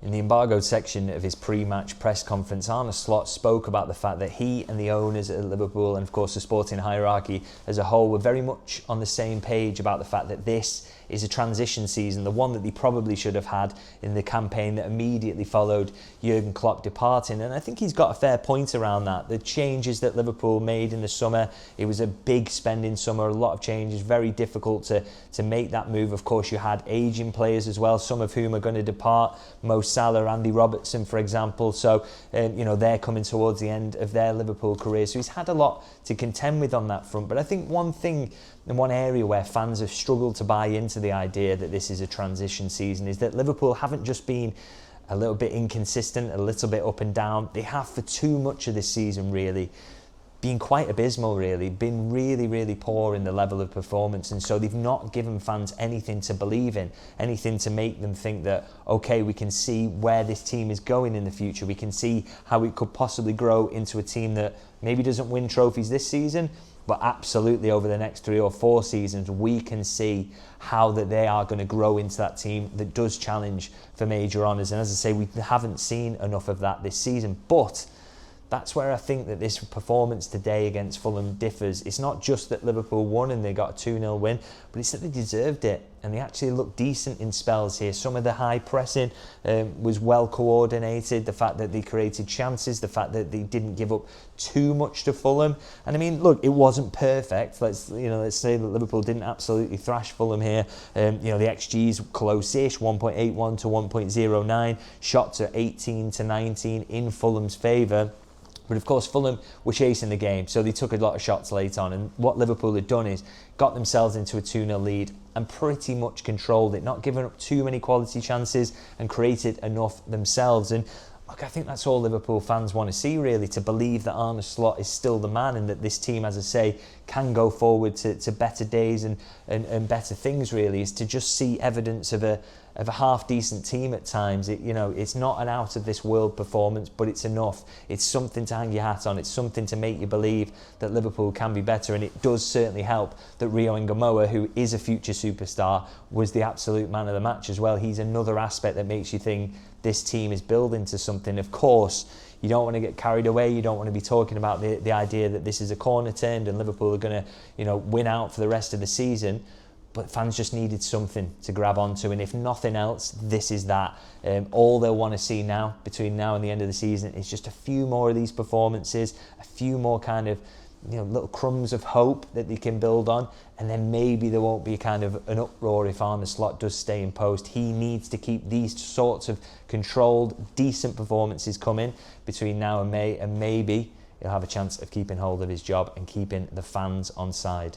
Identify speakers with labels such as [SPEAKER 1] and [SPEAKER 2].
[SPEAKER 1] In the embargoed section of his pre-match press conference, Arne Slot spoke about the fact that he and the owners at Liverpool, and of course the sporting hierarchy as a whole, were very much on the same page about the fact that this is a transition season, the one that they probably should have had in the campaign that immediately followed Jurgen Klopp departing. And I think he's got a fair point around that. The changes that Liverpool made in the summer, it was a big spending summer, a lot of changes, very difficult to make that move. Of course, you had ageing players as well, some of whom are going to depart. Mo Salah, Andy Robertson, for example. So, they're coming towards the end of their Liverpool career. So he's had a lot to contend with on that front. But I think one thing and one area where fans have struggled to buy into the idea that this is a transition season is that Liverpool haven't just been a little bit inconsistent, a little bit up and down. They have for too much of this season really been quite abysmal, really, been really, really poor in the level of performance. And so they've not given fans anything to believe in, anything to make them think that, okay, we can see where this team is going in the future. We can see how it could possibly grow into a team that maybe doesn't win trophies this season, but absolutely over the next 3 or 4 seasons, we can see how that they are going to grow into that team that does challenge for major honours. And as I say, we haven't seen enough of that this season. But that's where I think that this performance today against Fulham differs. It's not just that Liverpool won and they got a 2-0 win, but it's that they deserved it. And they actually looked decent in spells here. Some of the high pressing was well coordinated. The fact that they created chances, the fact that they didn't give up too much to Fulham. And I mean, look, it wasn't perfect. Let's say that Liverpool didn't absolutely thrash Fulham here. The XG's close-ish, 1.81 to 1.09. Shots are 18 to 19 in Fulham's favour. But of course, Fulham were chasing the game, so they took a lot of shots late on. And what Liverpool had done is got themselves into a 2-0 lead and pretty much controlled it, not giving up too many quality chances and created enough themselves. And look, I think that's all Liverpool fans want to see, really, to believe that Arne Slot is still the man and that this team, as I say, can go forward to better days and better things, really, is to just see evidence of a half-decent team at times. It's not an out-of-this-world performance, but it's enough. It's something to hang your hat on. It's something to make you believe that Liverpool can be better, and it does certainly help that Rio Ngamoa, who is a future superstar, was the absolute man of the match as well. He's another aspect that makes you think this team is building to something. Of course, you don't want to get carried away. You don't want to be talking about the idea that this is a corner turned and Liverpool are going to, win out for the rest of the season. But fans just needed something to grab onto, and if nothing else, this is that. All they'll want to see now, between now and the end of the season, is just a few more of these performances, a few more kind of little crumbs of hope that they can build on, and then maybe there won't be kind of an uproar if Arne Slot does stay in post. He needs to keep these sorts of controlled, decent performances coming between now and May, and maybe he'll have a chance of keeping hold of his job and keeping the fans on side.